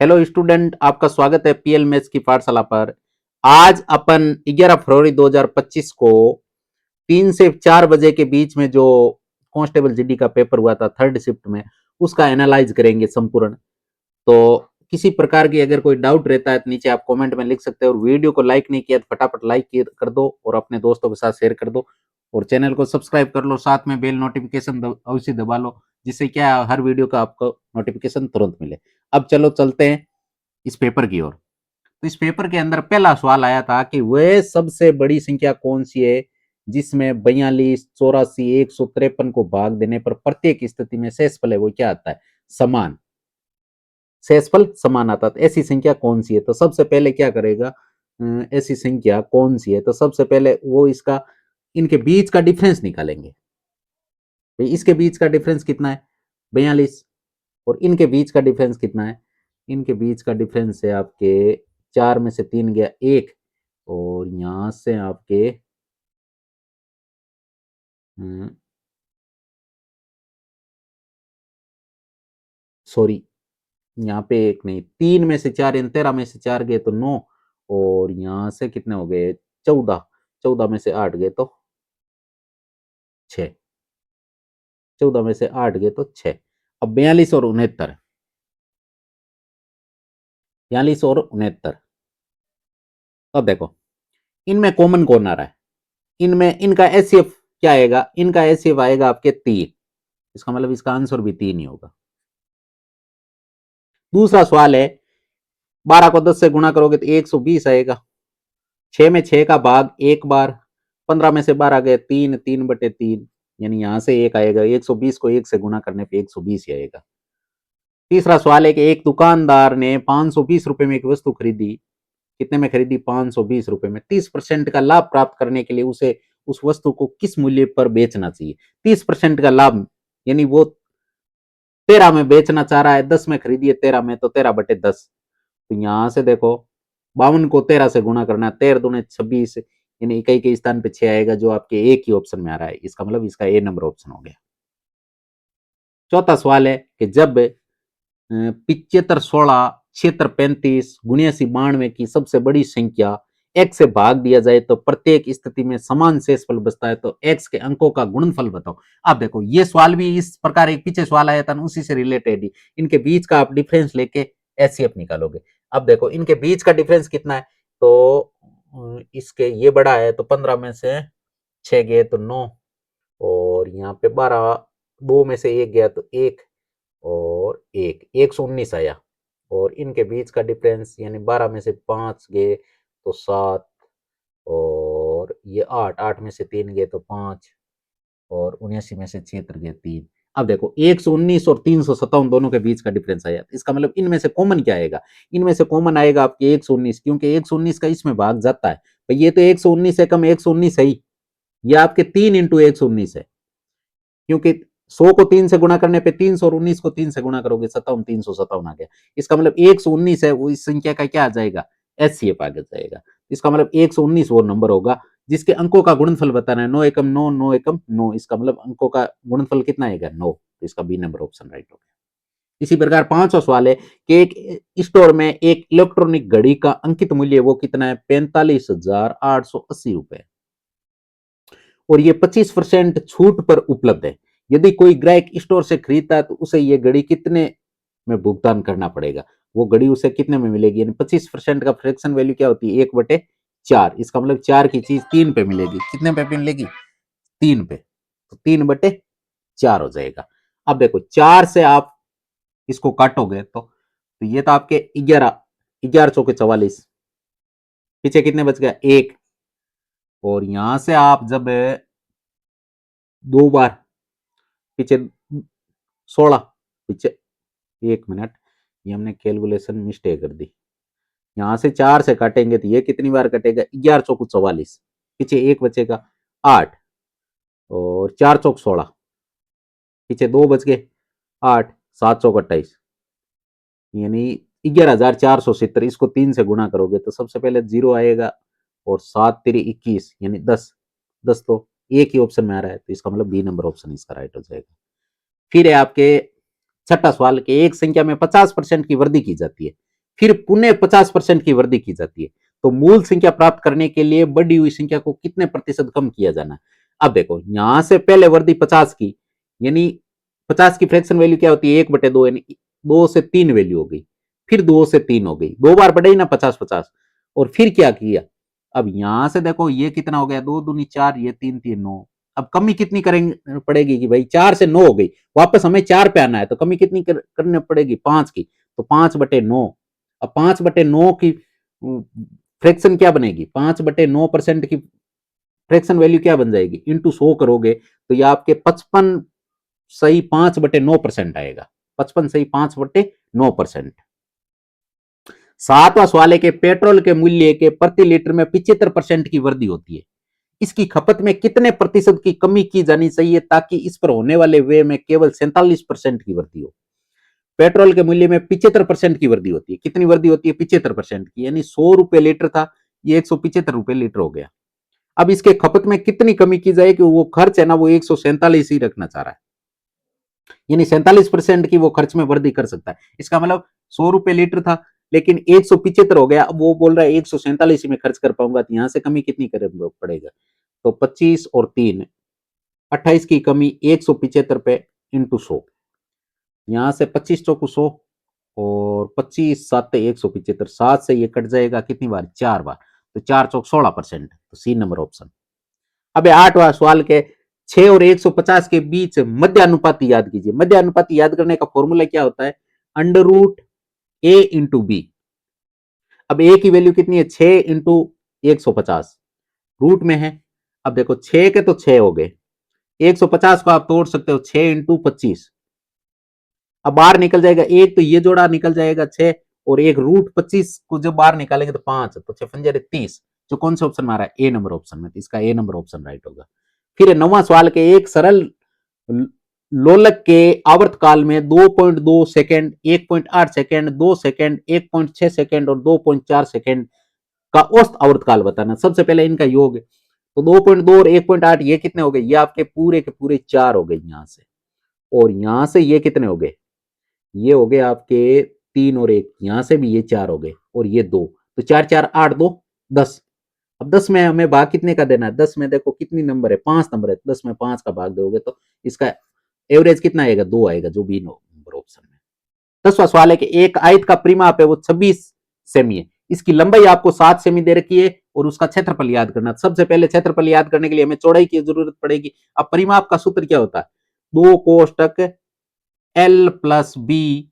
Hello student, आपका स्वागत है पीएल मैथ्स की पाठशाला पर। आज अपन 11 फरवरी 2025 को 3 से 4 बजे के बीच में जो कांस्टेबल जीडी का पेपर हुआ था थर्ड शिफ्ट में, उसका एनालाइज करेंगे संपूर्ण। तो किसी प्रकार की अगर कोई डाउट रहता है तो नीचे आप कमेंट में लिख सकते हो, और वीडियो को लाइक नहीं किया तो फटाफट लाइक कर दो और अपने दोस्तों के साथ शेयर कर दो, और चैनल को सब्सक्राइब कर लो, साथ में बेल नोटिफिकेशन अवश्य दबा लो, जिससे क्या हर वीडियो का आपको नोटिफिकेशन तुरंत मिले। अब चलो चलते हैं इस पेपर की ओर। तो इस पेपर के अंदर पहला सवाल आया था कि वह सबसे बड़ी संख्या कौन सी है जिसमें 42, 84, 153 को भाग देने पर प्रत्येक स्थिति में शेषफल है वो क्या आता है? समान। शेषफल समान आता है, तो ऐसी संख्या कौन सी है? तो सबसे पहले क्या करेगा, ऐसी संख्या कौन सी है? तो सबसे पहले वो इसका इनके बीच का डिफरेंस निकालेंगे। भाई इसके बीच का डिफरेंस कितना है? 42। और इनके बीच का डिफरेंस कितना है? इनके बीच का डिफरेंस है आपके 4 में से 3 गया 1, और यहां से आपके सॉरी, यहाँ पे 1 नहीं, 3 में से 4 यानी 13 में से 4 गए तो 9, और यहां से कितने हो गए? 14। 14 में से 8 गए तो 6। 14 में से 8 गए तो 6। अब 42 और 69, 42 और 69, अब देखो इनमें कॉमन कौन आ रहा है? इनमें इनका एचसीएफ क्या आएगा? इनका एचसीएफ आएगा आपके 3। इसका मतलब इसका आंसर भी 3 ही होगा। दूसरा सवाल है, 12 को 10 से गुणा करोगे तो 120 आएगा। 6 में 6 का भाग एक बार, 15 में से 12 गए 3, 3/3, यानी यहां से 1 आएगा। 120 को 1 से गुणा करने पे 120 ही आएगा। तीसरा सवाल है कि एक दुकानदार ने 520 रुपए में एक वस्तु खरीदी। कितने में खरीदी? 520 रुपए में। 30% का लाभ प्राप्त करने के लिए उसे उस वस्तु को किस मूल्य पर बेचना चाहिए? 30% का लाभ, यानी वो 13 में बेचना चाह रहा है, 10 में खरीदी है 13 में, तो 13/10। तो यहां से देखो 52 को 13 से गुणा करना है, 13 दूने 26, यानी इकाई के स्थान पे 6 आएगा, जो आपके एक ही ऑप्शन में आ रहा है। इसका मतलब इसका ए नंबर ऑप्शन हो गया। चौथा सवाल है कि जब 75, 16, 76, 35, 79, 92 की सबसे बड़ी संख्या x से भाग दिया जाए तो प्रत्येक स्थिति में समान शेषफल बचता है, तो x के अंकों का गुणनफल बताओ। आप देखो ये सवाल भी इस प्रकार एक पीछे सवाल आया था ना, उसी से रिलेटेड ही। इनके बीच का आप डिफरेंस लेके एचसीएफ निकालोगे। अब देखो इनके बीच का डिफरेंस कितना है, तो इसके ये बड़ा है तो 15 में से 6 गए तो 9, और यहाँ पे 12, 2 में से 1 गया तो 1, और 119 आया। और इनके बीच का डिफरेंस यानी 12 में से 5 गए तो 7, और ये 8, 8 में से 3 गए तो 5, और 79 में से 76 गए 3। अब देखो 119 और 357 दोनों के बीच का डिफरेंस आया। इसका मतलब इनमें से कॉमन क्या आएगा? इनमें से कॉमन आएगा आपके 119, क्योंकि 119 का इसमें भाग जाता है। भाई ये तो 119 है, कम 119 है ही, ये आपके 3 इंटू 119 है, क्योंकि 100 को 3 से गुणा करने पे 300, और 19 को 3 से गुणा करोगे 57, 357 आ गया। इसका मतलब 119 है, वो इस संख्या का क्या आ जाएगा? एचसीएफ आ जाएगा। इसका मतलब 119 वो नंबर होगा जिसके अंकों का गुणनफल बताना है। 9 एकम 9, 9 एकम 9, इसका मतलब अंकों का गुणनफल कितना आएगा? 9। तो इसका बी नंबर ऑप्शन राइट हो गया। इसी प्रकार 5वां सवाल है कि एक स्टोर में एक इलेक्ट्रॉनिक घड़ी का अंकित मूल्य वो कितना है? 45,880 रुपए, और ये 25% छूट पर उपलब्ध है। यदि कोई ग्राहक स्टोर से खरीदता है तो उसे ये घड़ी कितने में भुगतान करना पड़ेगा? वो घड़ी उसे कितने में मिलेगी? यानी 25% का फ्रैक्शन वैल्यू क्या होती है? 1/4। इसका मतलब 4 की चीज 3 पे मिलेगी। कितने पे मिलेगी? 3 पे। तो 3/4 हो जाएगा। अब देखो 4 से आप इसको काटोगे तो ये तो आपके 11, 11 चौके 44, पीछे कितने बच गया? 1। और यहां से आप जब 2 बार पीछे 16, पीछे 1 मिनट, ये हमने कैलकुलेशन मिस्टेक कर दी। यहां से 4 से काटेंगे तो ये कितनी बार कटेगा? 11 चौक 44, पीछे 1 बचेगा 8, और 4 चौक 16, पीछे 2 बच गए 8, 7 चौक 28, यानी 11,470। इसको 3 से गुणा करोगे तो सबसे पहले 0 आएगा, और 7 3 21, यानी 10। 10 तो एक ही ऑप्शन में आ रहा है, तो इसका मतलब बी नंबर ऑप्शन इसका राइट हो जाएगा। फिर है आपके छठा सवाल कि एक संख्या में 50% की वृद्धि की जाती है। फिर पुनः 50% की वृद्धि की जाती है। तो मूल संख्या प्राप्त करने के लिए बढ़ी हुई संख्या को कितने प्रतिशत कम किया जाना है। अब देखो यहां से पहले वृद्धि 50 की, यानी 50 की फ्रैक्शन वैल्यू क्या होती है 1/2, यानी 2 से 3 वैल्यू हो गई, फिर 2 से 3 हो गई, 2 बार बढ़े ना 50-50। और फिर क्या किया, अब यहां से देखो ये कितना हो गया, 2 दूनी 4, ये 3 3 9। अब कमी कितनी करेंगे पड़ेगी कि भाई 4 से 9 हो गई, वापस हमें 4 पे आना है, तो कमी कितनी करनी पड़ेगी 5 की, तो 5/9। अब 5/9 की फ्रैक्शन क्या बनेगी, 5/9% की फ्रैक्शन वैल्यू क्या बन जाएगी, इंटू 100 करोगे तो ये आपके 55.5/9% आएगा, 55.5/9%। सातवां सवाल है कि पेट्रोल के मूल्य के प्रति लीटर में 75% की वृद्धि होती है, इसकी खपत में कितने प्रतिशत की कमी की जानी चाहिए ताकि इस पर होने वाले व्यय में केवल 47% की वृद्धि हो। पेट्रोल के मूल्य में 75% की वृद्धि होती है, कितनी वृद्धि होती है 75% की, यानी 100 रुपए लीटर था, ये 175 रुपए लीटर हो गया। अब इसके खपत में कितनी कमी की जाए कि वो खर्च है ना वो 147 ही रखना चाह रहा है, यानी 47% की वो खर्च में वृद्धि कर सकता है। इसका मतलब 100 रुपए लीटर था लेकिन 175 हो गया, अब वो बोल रहा है 147 में खर्च कर पाऊंगा, तो यहां से कमी कितनी कर पड़ेगा, तो 25 और 3 28 की कमी 175 पे इंटू 100, यहां से 25 चौकू 100 और 25 7 175, 7 से ये कट जाएगा कितनी बार 4 बार, तो 4 चौक 16%, तो सी नंबर ऑप्शन। अब 8वां सवाल के 6 और 150 के बीच मध्य अनुपाती याद कीजिए। मध्य अनुपाती याद करने का फॉर्मूला क्या होता है, अंडर रूट ए इंटू बी। अब ए की वैल्यू कितनी है 6 इंटू 150, रूट में है। अब देखो 6 के तो 6 हो गए, 150 को आप तोड़ सकते हो 6 इंटू 25, अब बाहर निकल जाएगा एक, तो ये जोड़ा निकल जाएगा 6, और एक रूट 25 को जब बाहर निकालेंगे तो 5, तो 6×5 = 30। जो कौन सा ऑप्शन मारा है, ए नंबर ऑप्शन में, तो इसका ए नंबर ऑप्शन राइट होगा। फिर 9वां सवाल के एक सरल लोलक के आवर्तकाल में 2.2 सेकंड, 1.8 सेकंड, 2 सेकंड, 1.6 सेकंड और 2.4 सेकंड का औसत आवर्तकाल बताना। सबसे पहले इनका योग, तो 2.2 और 1.8 ये कितने हो गए, ये आपके पूरे के पूरे 4 हो गए यहां से, और यहां से ये कितने हो गए, ये हो गए आपके 3 और 1, यहां से भी ये 4 हो गए और ये 2, तो 4 4 8 2 10। अब 10 में हमें भाग कितने का देना है, 10 में देखो कितनी नंबर है 5 नंबर है, 10 में 5 का भाग दोगे तो इसका एवरेज कितना आएगा 2 आएगा, जो बी नंबर ऑप्शन में। 10वां सवाल है कि एक आयत का परिमाप है वो 26 सेमी है, इसकी लंबाई आपको 7 सेमी दे रखी है और उसका क्षेत्रफल याद करना। सबसे पहले क्षेत्रफल याद करने के लिए हमें चौड़ाई की जरूरत पड़ेगी। अब परिमाप का सूत्र क्या होता है, 2 कोष्टक एल प्लस बी,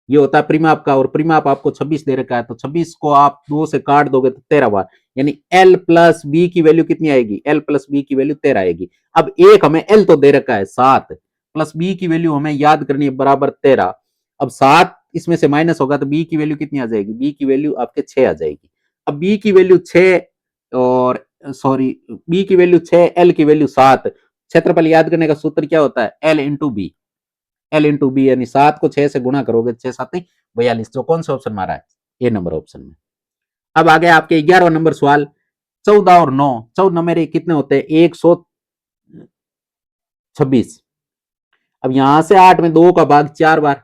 ये होता है परिमाप का, और परिमाप आपको 26 दे रखा है, तो 26 को आप 2 से काट दोगे तो 13 बार, यानी एल प्लस बी की वैल्यू कितनी आएगी, एल प्लस बी की वैल्यू 13 आएगी। अब एक हमें एल तो दे रखा है 7, प्लस बी की वैल्यू हमें याद करनी है बराबर 13। अब 7 इसमें से माइनस होगा तो बी की वैल्यू कितनी आ जाएगी, बी की वैल्यू आपके 6 आ जाएगी। अब बी की वैल्यू 6 और सॉरी बी की वैल्यू 6, एल की वैल्यू 7, क्षेत्रफल याद करने का सूत्र क्या होता है, L into B, L into B, यानी 7 को 6 से गुणा करोगे 6 7 42, जो कौन सा ऑप्शन मारा है, ए नंबर ऑप्शन में। अब आ गया आपके 11वां नंबर सवाल, 14 और 9, 14 मेरे कितने होते हैं 126। अब यहां से 8 में 2 का भाग 4 बार,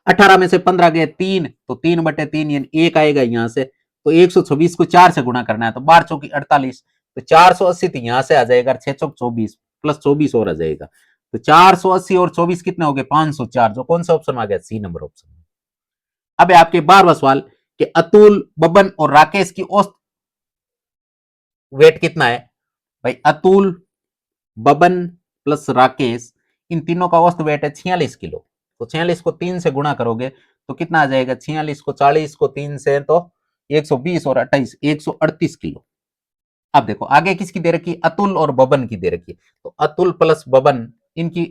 18 में से 15 गए 3, तो 3/3 यानी 1 आएगा यहां से, तो 126 को 4 से गुणा करना है, तो 12 चौकी 48, तो 480 तो यहां से आ जाएगा, 6 चौक 24 प्लस 24 और आ जाएगा, तो 480 और 24 कितने हो गए 504, जो कौन सा ऑप्शन आ गया, सी नंबर ऑप्शन। अब आपके 12वां सवाल कि अतुल, बबन और राकेश की औसत वेट कितना है, भाई अतुल, बबन प्लस राकेश, इन तीनों का औसत वेट है 46 किलो, तो 46 को 3 से गुणा करोगे तो कितना आ जाएगा, 46 को 40 को 3 से तो 120 और 28 138 किलो। अब देखो आगे किसकी दे रखी, अतुल और बबन की दे रखी, तो अतुल प्लस बबन इनकी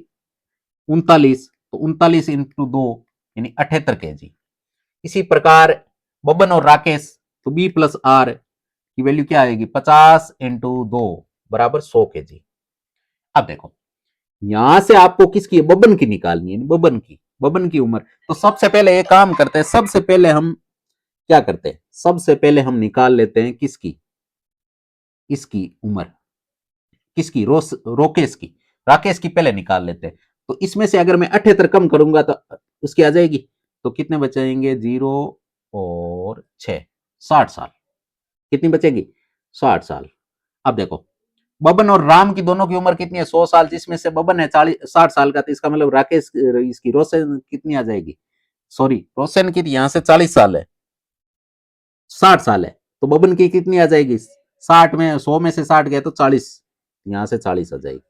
39, तो 39 इंटू 2 यानी 78 केजी। इसी प्रकार बबन और राकेश, तो बी प्लस आर की वैल्यू क्या आएगी 50 इंटू 2 बराबर 100 केजी। अब देखो यहां से आपको किसकी, बबन की निकालनी है, बबन की उम्र, तो सबसे पहले एक काम करते हैं, सबसे पहले हम क्या करते हैं, सबसे पहले हम निकाल लेते हैं किसकी, इसकी उम्र, किसकी, रोकेश की, राकेश की पहले निकाल लेते हैं। तो इसमें से अगर मैं 78 कम करूंगा तो उसकी आ जाएगी तो कितने बचेंगे 0 और 6, 60 साल। कितनी बचेगी 60 साल। अब देखो बबन और राम की दोनों की उम्र कितनी है 100 साल, जिसमें से बबन है 60 साल का, तो इसका मतलब राकेश इसकी रोशन कितनी आ जाएगी, सॉरी रोशन की यहां से 40 साल है, 60 साल है, तो बबन की कितनी आ जाएगी 60 में 100 में से 60 गया तो 40, यहां से 40 आ जाएगी।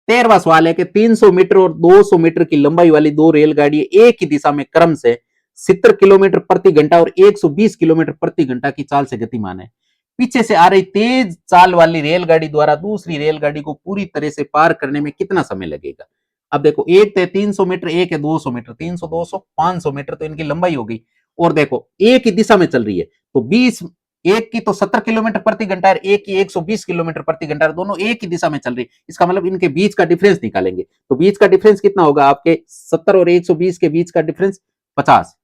13वां सवाल है कि 300 मीटर और 200 मीटर की लंबाई वाली दो रेलगाड़ी एक ही दिशा में क्रम से 70 किलोमीटर प्रति घंटा और 120 किलोमीटर प्रति घंटा की चाल से गतिमान है। पीछे से आ रही तेज चाल वाली रेलगाड़ी द्वारा दूसरी रेलगाड़ी को पूरी तरह से पार करने में कितना समय लगेगा। अब देखो एक है 300 मीटर, एक है 200 मीटर, 300 200 500 मीटर तो इनकी लंबाई हो गई, और देखो एक ही दिशा में चल रही है, तो 20 एक की तो 70 किलोमीटर प्रति घंटा है, एक की 120 किलोमीटर प्रति घंटा, दोनों एक ही दिशा में चल रही, इसका मतलब इनके बीच का डिफरेंस निकालेंगे, तो बीच का डिफरेंस कितना होगा आपके 70 और 120 के बीच का डिफरेंस 50,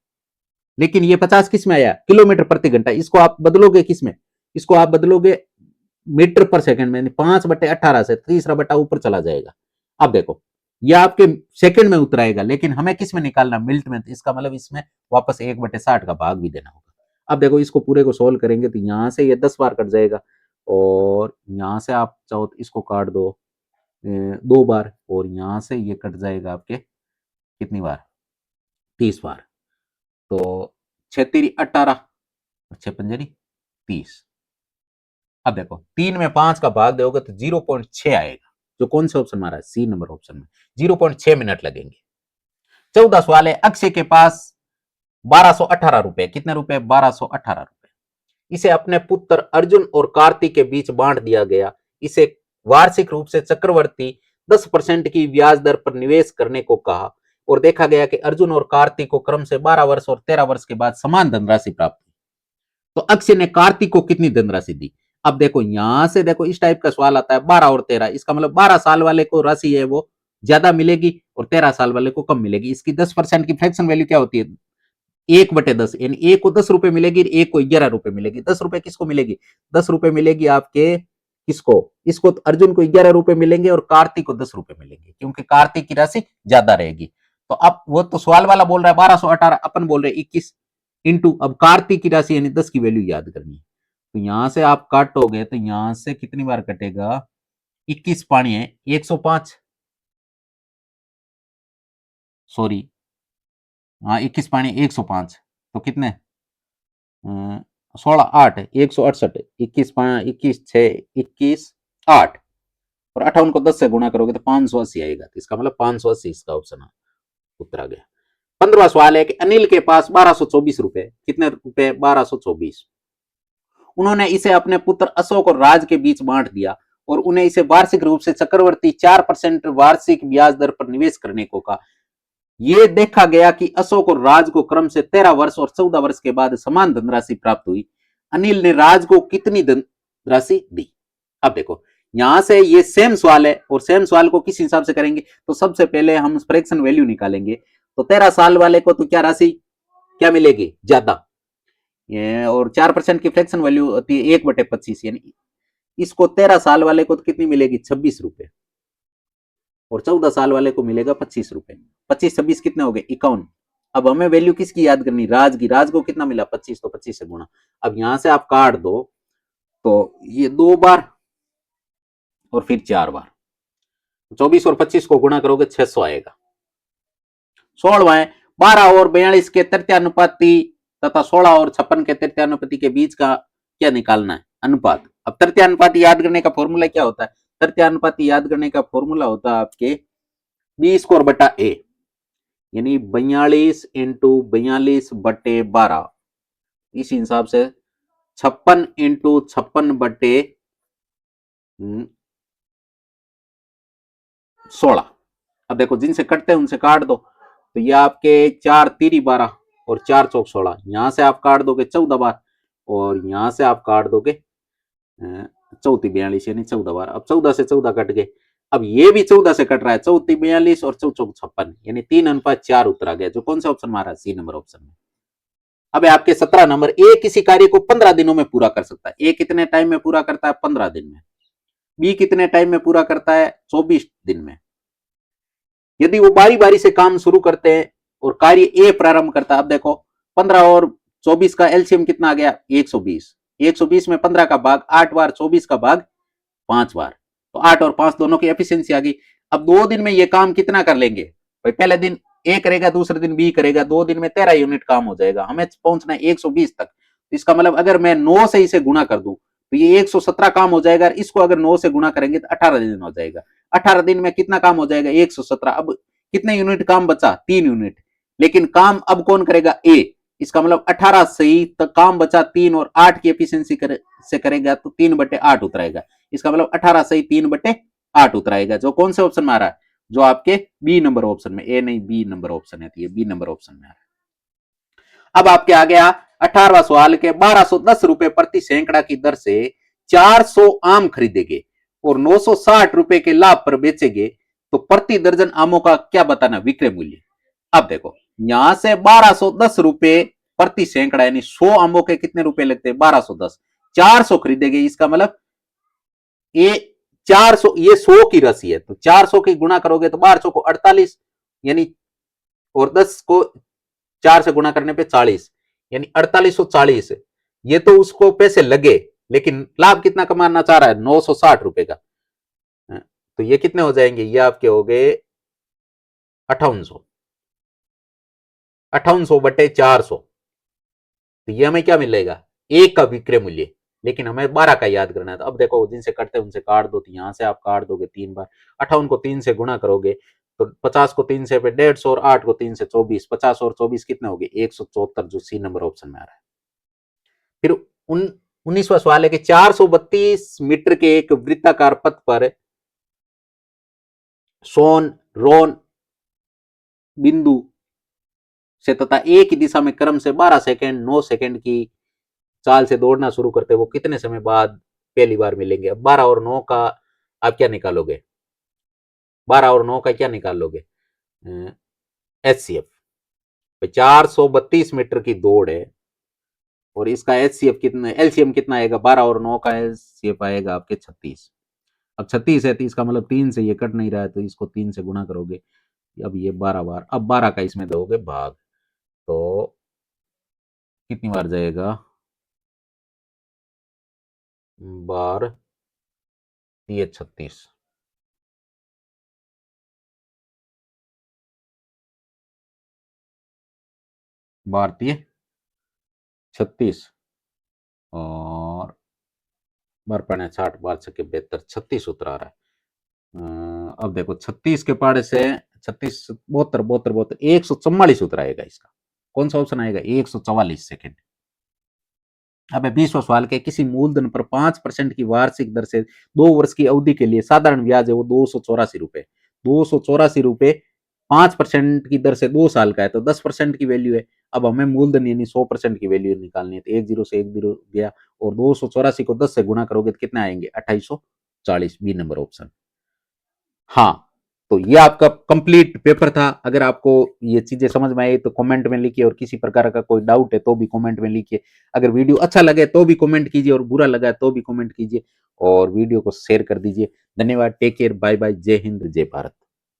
लेकिन ये 50 किस में आया किलोमीटर प्रति घंटा, इसको आप बदलोगे किस में, इसको आप बदलोगे मीटर पर सेकंड में, 5/18 से तीसरा बटा ऊपर चला जाएगा। अब देखो ये आपके सेकंड में उतराएगा, लेकिन हमें किस में निकालना मिनट में, इसका मतलब इसमें वापस 1/60 का भाग भी देना होगा। अब देखो इसको पूरे को सोल्व करेंगे तो यहां से ये 10 बार कट जाएगा, और यहां से आप चाहो तो इसको काट दो 2 बार, और यहां से ये कट जाएगा आपके कितनी बार 30 बार, तो 6×3 = 18 और 6×5 = 30। अब देखो 3 में 5 का भाग दोगे तो 0.6 आएगा, जो कौन से ऑप्शन मारा है सी नंबर ऑप्शन में, 0.6 मिनट लगेंगे। 14 सवाल है, अक्षय के पास 1218 रुपए, कितने रुपए 1218 रुपए, इसे अपने पुत्र अर्जुन और कार्तिक के बीच बांट दिया गया, इसे वार्षिक रूप से चक्रवर्ती 10% की ब्याज दर पर निवेश करने को कहा, और देखा गया कि अर्जुन और कार्तिक को क्रम से 12 वर्ष और 13 वर्ष के बाद समान धनराशि प्राप्त हुई, तो अक्षय ने कार्तिक को कितनी धनराशि दी। अब देखो यहां से देखो इस टाइप का सवाल आता है 12 और 13, इसका मतलब 12 साल वाले को राशि है वो ज्यादा मिलेगी और 13 साल वाले को कम मिलेगी। इसकी 10% की फ्रैक्शन वैल्यू क्या होती है 1/10, यानी एक को 10 रुपए मिलेगी, एक को 11 रुपए मिलेगी। 10 रुपए किसको मिलेगी 10 रुपए मिलेगी आपके किसको, इसको अर्जुन को 11 रुपए मिलेंगे और कार्तिक को 10 रुपए मिलेंगे, क्योंकि कार्तिक की राशि ज्यादा रहेगी। तो अब वो तो सवाल वाला बोल रहा है 1218, अपन बोल रहे 21 इंटू, अब कार्तिक की राशि यानी 10 की वैल्यू याद करनी है, तो यहां से आप काटोगे तो यहां से कितनी बार कटेगा 21 पानी है 105, सॉरी हाँ 21 पानी 105, तो कितने 16 8 168, 21 6 21 8, और 58 को 10 से गुणा करोगे तो 580 आएगा, तो इसका मतलब 580 इसका ऑप्शन उत्तर आ गया। 15वां सवाल है कि अनिल के पास 1224 रुपए, कितने रुपए 1224, उन्होंने इसे अपने पुत्र अशोक और राज के बीच बांट दिया, और उन्हें इसे वार्षिक रूप से चक्रवर्ती 4% वार्षिक ब्याज दर पर निवेश करने को कहा। यह देखा गया कि अशोक और राज को क्रम से 13 वर्ष और 14 वर्ष के बाद समान धनराशि प्राप्त हुई। अनिल ने राज को कितनी धनराशि दी। अब देखो यहां से ये सेम सवाल है, और सेम सवाल को किस हिसाब से करेंगे, तो सबसे पहले हम फ्रैक्शन वैल्यू निकालेंगे, तो 13 साल वाले को तो क्या राशि क्या मिलेगी ज्यादा, और 4% की फ्रैक्शन वैल्यू होती है 1/25, यानी इसको 13 साल वाले को तो कितनी मिलेगी 26 रुपए, और 14 साल वाले को मिलेगा 25 रुपए, 25 26 कितने हो गए 51। अब हमें वैल्यू किसकी याद करनी राज की, राज को कितना मिला 25, तो 25 से गुणा, अब यहां से आप काट दो तो ये 2 बार और फिर 4 बार, 24 और 25 को गुणा करोगे 600 आएगा। 16वां है 12 और 42 के तृतीयानुपाती तथा 16 और 56 के तृतीयानुपाती के बीच का क्या निकालना है अनुपात। अब तृतीयानुपाती याद करने का फॉर्मूला क्या होता है, तृतीयानुपाती याद करने का फॉर्मूला होता है आपके b²/a, यानी 42 × 42/12, इस हिसाब से 56 × 56/16। अब देखो जिनसे कटते हैं उनसे काट दो, तो ये आपके 4 3 12 और 4 चौक 16, यहां से आप काट दोगे 14 बार, और यहां से आप काट दोगे 34 42, यानी 14 बार। अब 14 से 14 कट गए, अब ये भी 14 से कट रहा है, 34 42 और 14 56, यानी 3:4 उतरा गया, जो कौन सा ऑप्शन मारा सी नंबर ऑप्शन में। अब आपके 17 नंबर, ए किसी कार्य को 15 दिनों में पूरा कर सकता है, ए कितने टाइम में पूरा करता है 15 दिन में, बी कितने टाइम में पूरा करता है 24 दिन में। यदि वो बारी बारी से काम शुरू करते हैं और कार्य ए प्रारंभ करता है। अब देखो 15 और 24 का एलसीएम कितना आ गया 120। 120 में 15 का भाग 8 बार, 24 का भाग 5 बार, तो 8 और 5 दोनों की एफिशिएंसी आ गई। अब 2 दिन में ये काम कितना कर लेंगे भाई, पहले दिन ए करेगा, दूसरे दिन बी करेगा, 2 दिन में 13 यूनिट काम हो जाएगा। हमें पहुंचना है 120 तक। इसका मतलब अगर मैं 9 से इसे गुणा कर दूं तो ये 117 काम हो जाएगा। इसको अगर 9 से गुणा करेंगे तो 18 दिन हो जाएगा। 18 दिन में कितना काम हो जाएगा 117। अब कितने यूनिट काम बचा 3 यूनिट, लेकिन काम अब कौन करेगा ए। इसका मतलब 18 से ही तक काम बचा 3 और 8 की एफिशिएंसी से करेगा तो 3/8 उतराएगा। इसका मतलब 18 से ही 3/8 उतराएगा, जो कौन से ऑप्शन में आ रहा है, जो आपके बी नंबर ऑप्शन में, ए नहीं बी नंबर ऑप्शन है, तो ये बी नंबर ऑप्शन में आ रहा है। अब आपके आ गया 18वां सवाल के 1210 रुपए प्रति सैकड़ा की दर से 400 आम खरीदेंगे और 960 रुपए के लाभ पर बेचेंगे तो प्रति दर्जन आमों का क्या बताना विक्रय मूल्य। अब देखो यहां से 1210 रुपए प्रति सैकड़ा यानी 100 आमों के कितने रुपए लगते हैं 1210, 400 खरीदेंगे। इसका मतलब ये 400, ये 100 की राशि है तो 400 की गुणा करोगे तो 1200 को 48 यानी, और 10 को 4 से गुणा करने पे 40 यानी 4840। ये तो उसको पैसे लगे, लेकिन लाभ कितना कमाना चाह रहा है 960 रुपए का। तो ये कितने हो जाएंगे, ये आपके हो गए 5800, 5800/400। तो ये हमें क्या मिलेगा एक का विक्रय मूल्य, लेकिन हमें 12 का याद करना है। तो अब देखो जिनसे कटते हैं उनसे काट दो, तो यहां से आप काट दोगे 3 बार। 58 को 3 से गुणा करोगे तो 50 को 3 से 150 और 8 को 3 से 24, 50 और 24 कितने हो गए 174, जो सी नंबर ऑप्शन में आ रहा है। फिर 19वां सवाल है कि 432 मीटर के एक वृत्ताकार पथ पर सोन रोन बिंदु से तथा एक ही दिशा में क्रम से 12 सेकंड 9 सेकंड की चाल से दौड़ना शुरू करते वो कितने समय बाद पहली बार मिलेंगे। अब 12 और 9 का आप क्या निकालोगे, 12 और 9 का क्या निकाल लोगे एचसीएफ। 432 मीटर की दौड़ है और इसका एचसीएफ कितना, एलसीएम कितना आएगा 12 और 9 का एलसीएफ आएगा आपके 36। अब 36 है तो इसका मतलब 3 से ये कट नहीं रहा है तो इसको 3 से गुणा करोगे। अब ये 12 बार, अब 12 का इसमें दोगे भाग तो कितनी बार जाएगा, बार 36, बार 36 और बार पढ़े 60 बार 72 36 उतरा रहा है। अब देखो 36 के पाड़े से 36 72 72 72 144 उतराएगा। इसका कौन सा ऑप्शन आएगा 144 सेकेंड। अब 20वां सवाल के किसी मूलधन पर 5% की वार्षिक दर से 2 वर्ष की अवधि के लिए साधारण ब्याज है वो 284 रुपए, 284 रुपए 5% की दर से 2 साल का है तो 10% की वैल्यू है। अब हमें मूलधन यानी 100% की वैल्यू निकालनी है तो 10 से 10 गया और 284 को 10 से गुणा करोगे तो कितना आएंगे 2840, बी नंबर ऑप्शन। हाँ, तो ये आपका कंप्लीट पेपर था। अगर आपको ये चीजें समझ में आई तो कमेंट में लिखिए और किसी प्रकार का कोई डाउट है तो भी कमेंट में लिखिए। अगर वीडियो अच्छा लगे तो भी कमेंट कीजिए और बुरा लगा तो भी कमेंट कीजिए और वीडियो को शेयर कर दीजिए। धन्यवाद, टेक केयर, बाय बाय, जय हिंद, जय भारत।